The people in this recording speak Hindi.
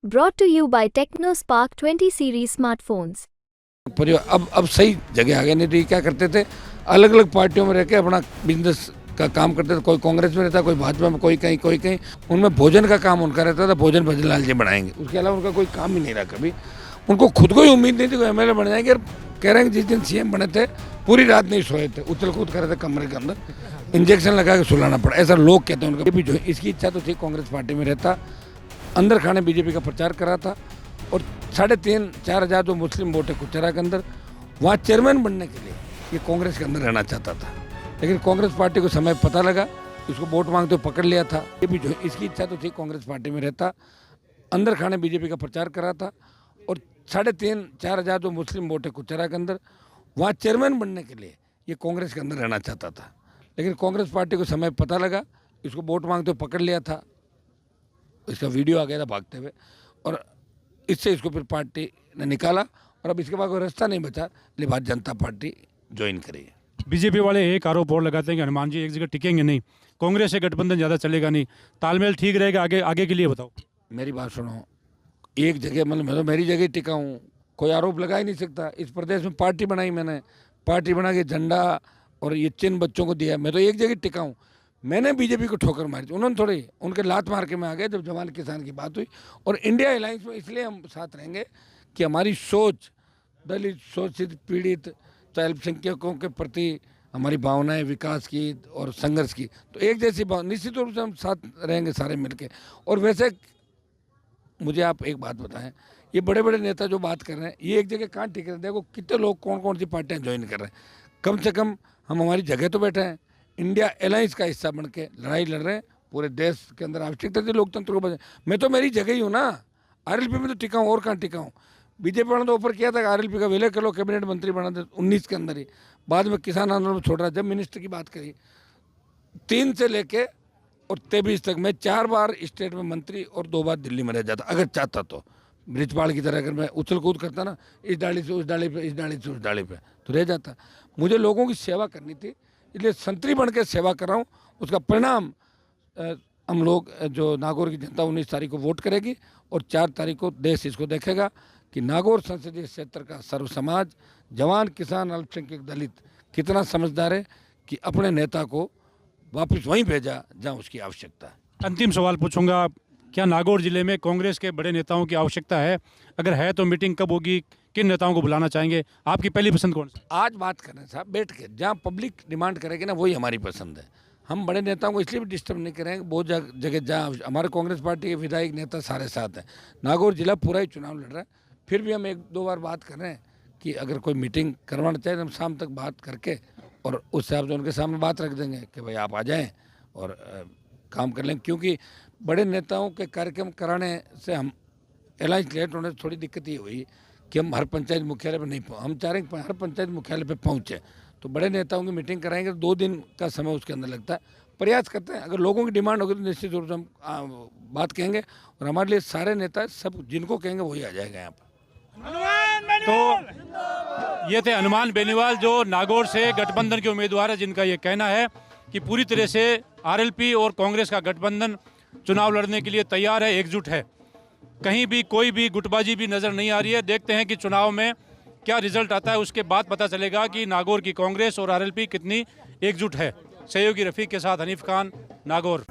Brought to you by TechnoSpark 20 series smartphones. परिवार अब सही जगह आ गए। नहीं तो ये क्या करते थे, अलग अलग पार्टियों में रह के अपना बिजनेस का काम करते थे। कोई कांग्रेस में रहता, कोई भाजपा में, कोई कहीं। उनमें भोजन का काम उनका रहता था, भोजन भजनलाल जी बनाएंगे। उसके अलावा उनका कोई काम ही नहीं रहा कभी। उनको खुद को ही उम्मीद नहीं थी कोई एमएलए बन जाएंगे। कह रहे हैं जिस दिन सीएम बने थे पूरी रात नहीं सोए थे, उछल कूद कर रहे थे कमरे के अंदर, इंजेक्शन लगा के सुलाना पड़ा, ऐसा लोग कहते हैं उनका। भी जो इसकी इच्छा तो थी कांग्रेस पार्टी में रहता, अंदर खाने बीजेपी का प्रचार करा था और 3,500-4 हज़ार जो मुस्लिम वोट है कुचरा के अंदर, वहाँ चेयरमैन बनने के लिए ये कांग्रेस के अंदर रहना चाहता था। लेकिन कांग्रेस पार्टी को समय पता लगा, इसको वोट मांगते हुए पकड़ लिया था। ये भी जो इसकी इच्छा तो थी कांग्रेस पार्टी में रहता, अंदर खाने बीजेपी का प्रचार करा था और 3,500-4 हज़ार जो मुस्लिम वोट है कुचरा के अंदर, वहाँ चेयरमैन बनने के लिए ये कांग्रेस के अंदर रहना चाहता था। लेकिन कांग्रेस पार्टी को समय पता लगा, इसको वोट मांगते हुए पकड़ लिया था। इसका वीडियो आ गया था भागते हुए और इससे इसको फिर पार्टी ने निकाला और अब इसके बाद कोई रास्ता नहीं बचा, इसलिए भारतीय जनता पार्टी ज्वाइन करी। बीजेपी वाले एक आरोप और लगाते हैं कि हनुमान जी एक जगह टिकेंगे नहीं, कांग्रेस से गठबंधन ज़्यादा चलेगा नहीं, तालमेल ठीक रहेगा आगे के लिए बताओ। मेरी बात सुनो, एक जगह मतलब मैं तो मेरी जगह टिका हूँ, कोई आरोप लगा ही नहीं सकता। इस प्रदेश में पार्टी बनाई मैंने, पार्टी बना के झंडा और ये चिन्ह बच्चों को दिया। मैं तो एक जगह टिका हूँ। मैंने बीजेपी को ठोकर मारी थी, उन्होंने थोड़ी, उनके लात मार के मैं आ गया जब जवान किसान की बात हुई। और इंडिया अलायंस में इसलिए हम साथ रहेंगे कि हमारी सोच दलित, शोषित, पीड़ित, चाहे अल्पसंख्यकों के प्रति हमारी भावनाएं विकास की और संघर्ष की, तो एक जैसी निश्चित रूप से हम साथ रहेंगे सारे मिलके। और वैसे मुझे आप एक बात बताएं, ये बड़े बड़े नेता जो बात कर रहे हैं, ये एक जगह कहाँ टिक रहे हैं? देखो कितने लोग कौन कौन सी पार्टियां ज्वाइन कर रहे हैं। कम से कम हम हमारी जगह तो बैठे हैं, इंडिया अलायंस का हिस्सा बन के लड़ाई लड़ रहे हैं। पूरे देश के अंदर आवश्यकता थी लोकतंत्र को बचाने। मैं तो मेरी जगह ही हूँ ना, आरएलपी में तो टिका हूँ, और कहाँ टिका हूँ। बीजेपी वालों ने तो ऑफर किया था कि आरएलपी का विलय कर लो, कैबिनेट मंत्री बना दे 19 के अंदर ही। बाद में किसान आंदोलन में छोड़ रहा। जब मिनिस्टर की बात करी 3 से लेके और 23 तक मैं 4 बार स्टेट में मंत्री और 2 बार दिल्ली में रह जाता अगर चाहता तो। ब्रिजपाल की तरह अगर मैं उछल कूद करता ना, इस डाली से उस डाली पे, इस डाली से उस डाली पे, तो रह जाता। मुझे लोगों की सेवा करनी थी, इसलिए संतरी बन के सेवा कर रहा हूँ। उसका परिणाम हम लोग जो नागौर की जनता 19 तारीख को वोट करेगी और 4 तारीख को देश इसको देखेगा कि नागौर संसदीय क्षेत्र का सर्व समाज, जवान, किसान, अल्पसंख्यक, दलित कितना समझदार है कि अपने नेता को वापस वहीं भेजा जहां उसकी आवश्यकता है। अंतिम सवाल पूछूंगा, क्या नागौर जिले में कांग्रेस के बड़े नेताओं की आवश्यकता है? अगर है तो मीटिंग कब होगी, किन नेताओं को बुलाना चाहेंगे? आपकी पहली पसंद कौन सी? आज बात कर रहे हैं साहब बैठ के, जहाँ पब्लिक डिमांड करेगी ना वही हमारी पसंद है। हम बड़े नेताओं को इसलिए भी डिस्टर्ब नहीं करेंगे, बहुत जगह जहाँ हमारे कांग्रेस पार्टी के विधायक नेता सारे साथ हैं। नागौर जिला पूरा ही चुनाव लड़ रहा है। फिर भी हम 1-2 बार बात कर रहे हैं कि अगर कोई मीटिंग करवाना चाहे तो हम शाम तक बात करके और उस हिसाब से उनके सामने बात रख देंगे कि भाई आप आ जाएं और काम कर लें। क्योंकि बड़े नेताओं के कार्यक्रम कराने से हम अलायंस लेट होने से थोड़ी दिक्कत ये हुई कि हम हर पंचायत मुख्यालय पर नहीं हम चाह रहे हैं हर पंचायत मुख्यालय पर पहुँचे। तो बड़े नेताओं की मीटिंग कराएंगे तो 2 दिन का समय उसके अंदर लगता है। प्रयास करते हैं, अगर लोगों की डिमांड होगी तो निश्चित रूप से हम बात कहेंगे और हमारे लिए सारे नेता सब जिनको कहेंगे वही आ जाएगा यहाँ पर। तो ये थे हनुमान बेनीवाल जो नागौर से गठबंधन के उम्मीदवार है, जिनका ये कहना है कि पूरी तरह से आरएलपी और कांग्रेस का गठबंधन चुनाव लड़ने के लिए तैयार है, एकजुट है। कहीं भी कोई भी गुटबाजी भी नज़र नहीं आ रही है। देखते हैं कि चुनाव में क्या रिजल्ट आता है, उसके बाद पता चलेगा कि नागौर की कांग्रेस और आरएलपी कितनी एकजुट है। सहयोगी रफ़ीक के साथ हनीफ खान, नागौर।